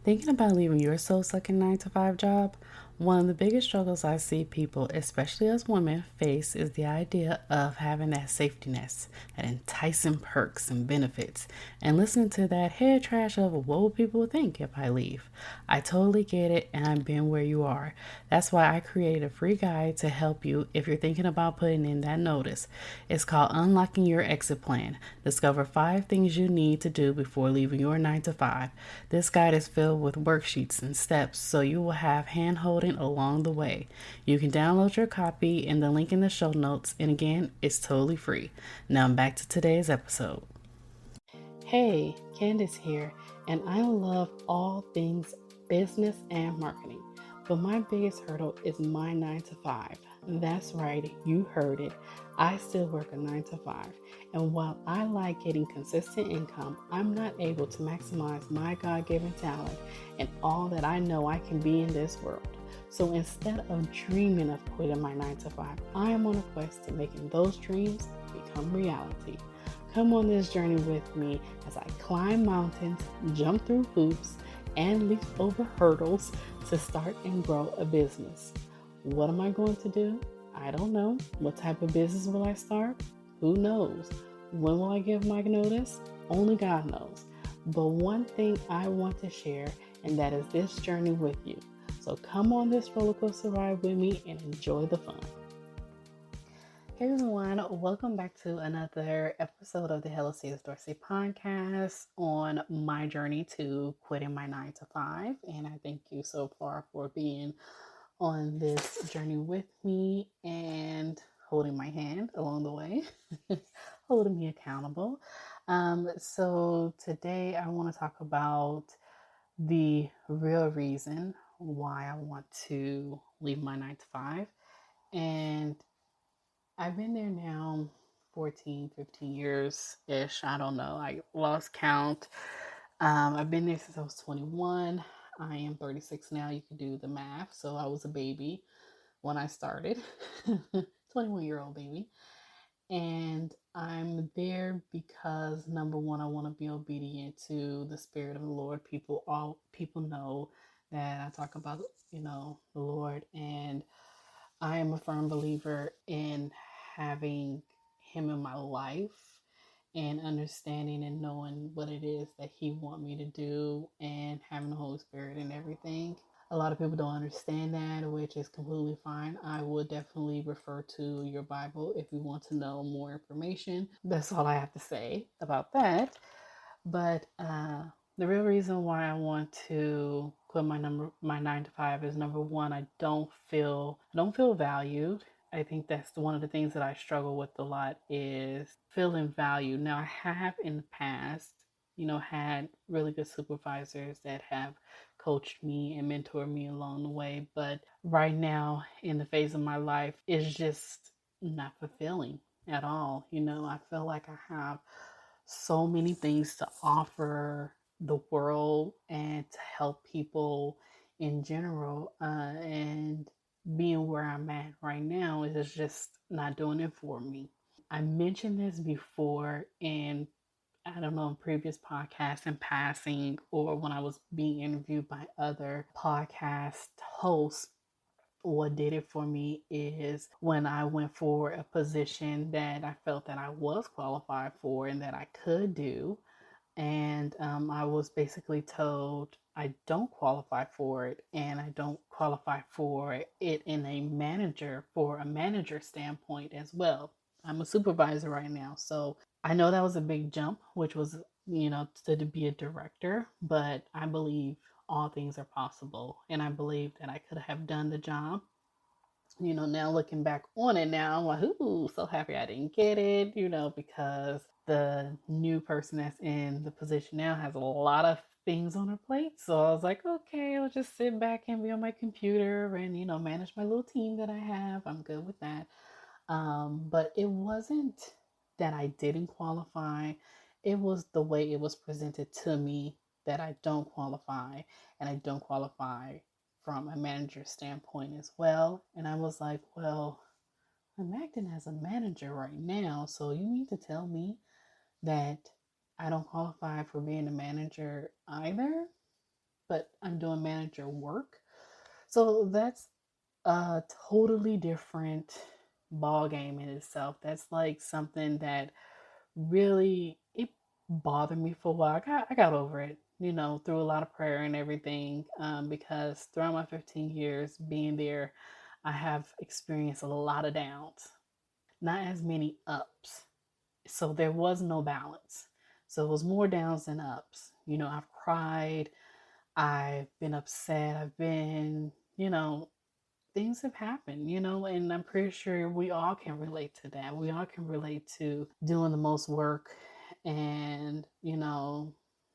Thinking about leaving your soul sucking 9 to 5 job, one of the biggest struggles I see people, especially as women, face is the idea of having that safety net, that enticing perks and benefits, and listening to that head trash of what will people think if I leave. I totally get it, and I've been where you are. That's why I created a free guide to help you if you're thinking about putting in that notice. It's called Unlocking Your Exit Plan. Discover 5 things you need to do before leaving your 9 to 5. This guide is filled with worksheets and steps so you will have hand holding along the way. You can download your copy in the link in the show notes, and again, it's totally free. Now back to today's episode. Hey, Candice here, and I love all things business and marketing. But my biggest hurdle is my 9 to 5. That's right, you heard it. I still work a 9 to 5. And while I like getting consistent income, I'm not able to maximize my God given talent and all that I know I can be in this world. So instead of dreaming of quitting my 9 to 5, I am on a quest to making those dreams become reality. Come on this journey with me as I climb mountains, jump through hoops, and leap over hurdles to start and grow a business. What am I going to do? I don't know. What type of business will I start? Who knows? When will I give my notice? Only God knows. But one thing I want to share, and that is this journey with you. So come on this roller coaster ride with me and enjoy the fun. Hey everyone, welcome back to another episode of the Hello Sis Dorsey podcast on my journey to quitting my 9 to 5. And I thank you so far for being on this journey with me and holding my hand along the way, holding me accountable. So today I want to talk about the real reason why I want to leave my 9 to 5. And I've been there now 14, 15 years-ish. I don't know. I lost count. I've been there since I was 21. I am 36 now. You can do the math. So I was a baby when I started. 21-year-old baby. And I'm there because number one, I want to be obedient to the Spirit of the Lord. People know that I talk about, the Lord, and I am a firm believer in having Him in my life and understanding and knowing what it is that He wants me to do and having the Holy Spirit and everything. A lot of people don't understand that, which is completely fine. I would definitely refer to your Bible if you want to know more information. That's all I have to say about that. But the real reason why I want to quit my 9 to 5 is number one, I don't feel valued. I think that's one of the things that I struggle with a lot is feeling valued. Now I have in the past, had really good supervisors that have coached me and mentored me along the way. But right now in the phase of my life, it's just not fulfilling at all. I feel like I have so many things to offer the world and to help people in general. And being where I'm at right now is just not doing it for me. I mentioned this before in, I don't know, previous podcasts in passing or when I was being interviewed by other podcast hosts. What did it for me is when I went for a position that I felt that I was qualified for and that I could do. And I was basically told I don't qualify for it and I don't qualify for it for a manager standpoint as well. I'm a supervisor right now. So I know that was a big jump, which was, to be a director, but I believe all things are possible. And I believe that I could have done the job. Now looking back on it now, I'm like, ooh, so happy I didn't get it, because the new person that's in the position now has a lot of things on her plate. So I was like, okay, I'll just sit back and be on my computer and, manage my little team that I have. I'm good with that. But it wasn't that I didn't qualify. It was the way it was presented to me that I don't qualify, and I don't qualify from a manager standpoint as well. And I was like, well, I'm acting as a manager right now, so you need to tell me that I don't qualify for being a manager either. but I'm doing manager work. So that's a totally different ball game in itself. That's like something that really it bothered me for a while. I got over it, through a lot of prayer and everything. Because throughout my 15 years being there, I have experienced a lot of downs, not as many ups. So there was no balance. So it was more downs than ups. I've cried, I've been upset, I've been, things have happened, and I'm pretty sure we all can relate to that. We all can relate to doing the most work and,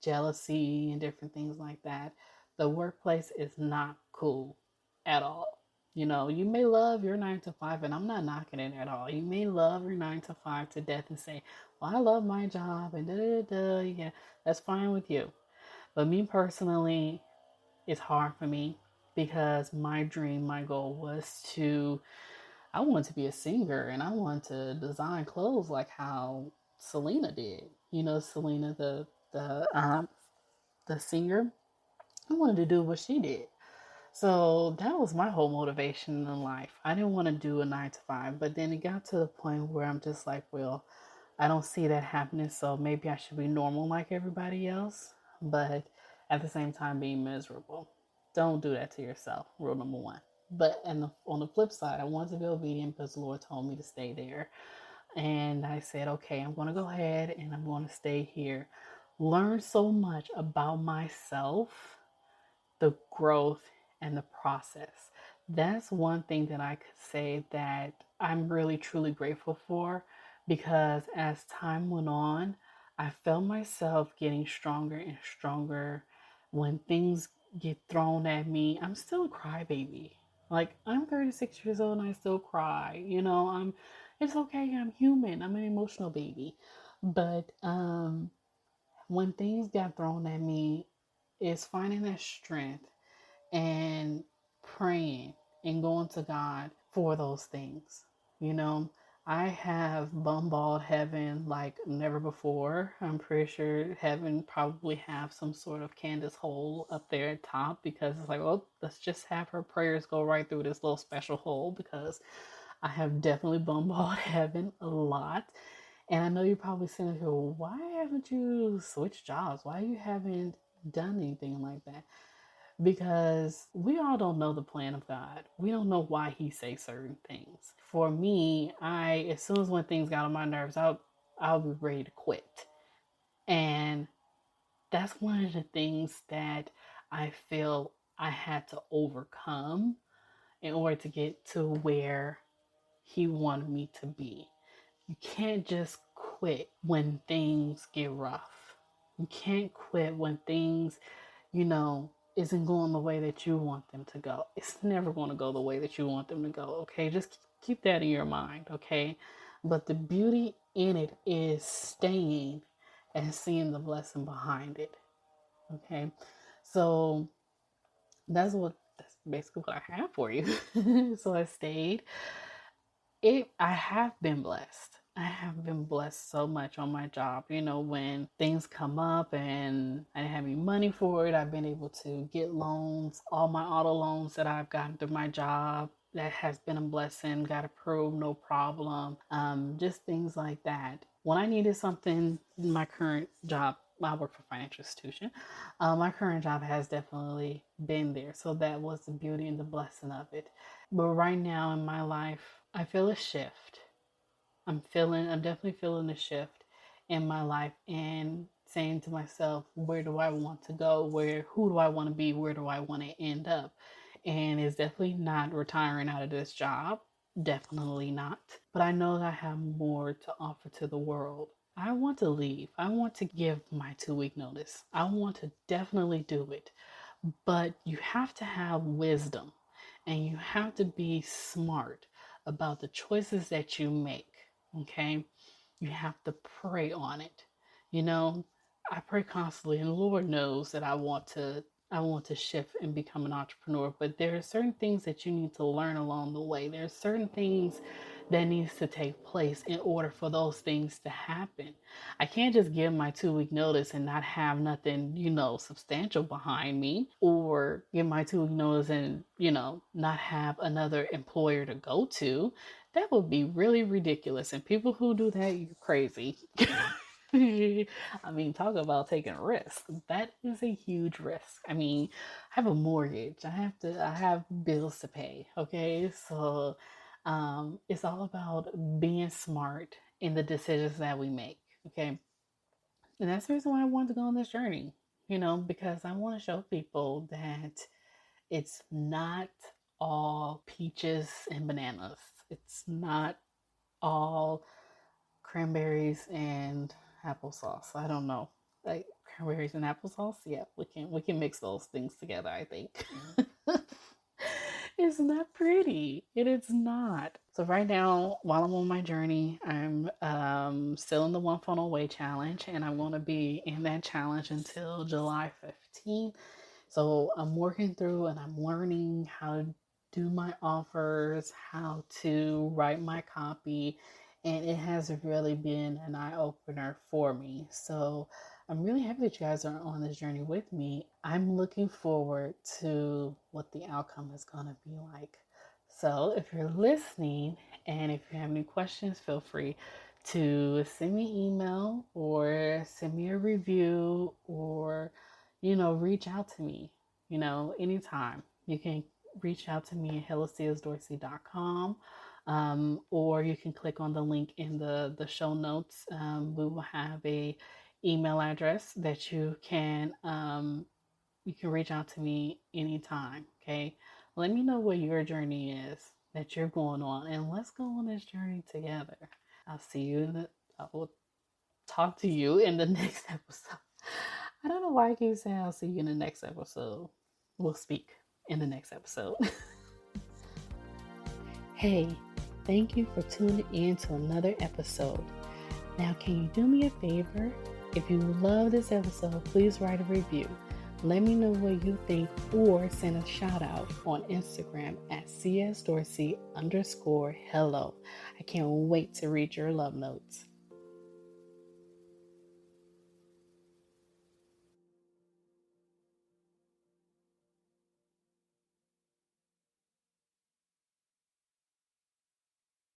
jealousy and different things like that. The workplace is not cool at all. You may love your 9 to 5, and I'm not knocking it at all. You may love your 9 to 5 to death and say, well, I love my job and da da da. Yeah, that's fine with you. But me personally, it's hard for me because my dream, my goal was I wanted to be a singer and I wanted to design clothes like how Selena did. Selena, the singer. I wanted to do what she did. So that was my whole motivation in life. I didn't want to do a 9 to 5, but then it got to the point where I'm just like, well, I don't see that happening, so maybe I should be normal like everybody else, but at the same time being miserable. Don't do that to yourself, rule number one. But on the flip side, I wanted to be obedient because the Lord told me to stay there. And I said, okay, I'm going to go ahead and I'm going to stay here. Learn so much about myself, the growth, and the process. That's one thing that I could say that I'm really truly grateful for, because as time went on, I felt myself getting stronger and stronger. When things get thrown at me, I'm still a crybaby. Like, I'm 36 years old and I still cry. It's okay. I'm human. I'm an emotional baby. But when things got thrown at me, it's finding that strength and praying and going to God for those things. You know, I have bombarded heaven like never before. I'm pretty sure heaven probably have some sort of Candice hole up there at top, because it's like, oh, let's just have her prayers go right through this little special hole, because I have definitely bombarded heaven a lot. And I know you're probably saying, well, why haven't you switched jobs? Why you haven't done anything like that? Because we all don't know the plan of God. We don't know why He says certain things. For me, as soon as when things got on my nerves, I'll be ready to quit. And that's one of the things that I feel I had to overcome in order to get to where He wanted me to be. You can't just quit when things get rough. You can't quit when things, isn't going the way that you want them to go. It's never going to go the way that you want them to go, okay? Just keep that in your mind, okay? But the beauty in it is staying and seeing the blessing behind it, okay? So that's basically what I have for you. So I stayed. I have been blessed. I have been blessed so much on my job. When things come up and I didn't have any money for it, I've been able to get loans. All my auto loans that I've gotten through my job, that has been a blessing. Got approved, no problem. Just things like that. When I needed something, my current job, I work for a financial institution. My current job has definitely been there. So that was the beauty and the blessing of it. But right now in my life, I feel a shift. I'm definitely feeling a shift in my life, and saying to myself, where do I want to go? Who do I want to be? Where do I want to end up? And it's definitely not retiring out of this job. Definitely not. But I know that I have more to offer to the world. I want to leave. I want to give my 2 week notice. I want to definitely do it. But you have to have wisdom and you have to be smart about the choices that you make. Okay? You have to pray on it. You know, I pray constantly, and the Lord knows that I want to shift and become an entrepreneur, but there are certain things that you need to learn along the way. There are certain things that needs to take place in order for those things to happen. I can't just give my 2 week notice and not have nothing, substantial behind me, or give my 2 week notice and, not have another employer to go to. That would be really ridiculous. And people who do that, you're crazy. I mean, talk about taking a risk. That is a huge risk. I mean, I have a mortgage. I have bills to pay. Okay. So, it's all about being smart in the decisions that we make. Okay. And that's the reason why I wanted to go on this journey, because I want to show people that it's not all peaches and bananas. It's not all cranberries and applesauce. I don't know. Like cranberries and applesauce? Yeah, we can mix those things together, I think. It's not pretty. It is not. So right now, while I'm on my journey, I'm still in the One Funnel Away challenge, and I'm going to be in that challenge until July 15th. So I'm working through and I'm learning how to do my offers, how to write my copy, and it has really been an eye opener for me. So I'm really happy that you guys are on this journey with me. I'm looking forward to what the outcome is going to be like. So if you're listening and if you have any questions, feel free to send me an email or send me a review or, reach out to me, anytime. You can reach out to me at hellosiasdorsey.com, or you can click on the link in the show notes. We will have a email address that you can reach out to me anytime. Okay, let me know what your journey is that you're going on, and let's go on this journey together. I will talk to you in the next episode. I don't know why I keep saying I'll see you in the next episode. We'll speak in the next episode. Hey, thank you for tuning in to another episode. Now, can you do me a favor? If you love this episode, please write a review. Let me know what you think or send a shout out on Instagram at csdorsey_hello. I can't wait to read your love notes.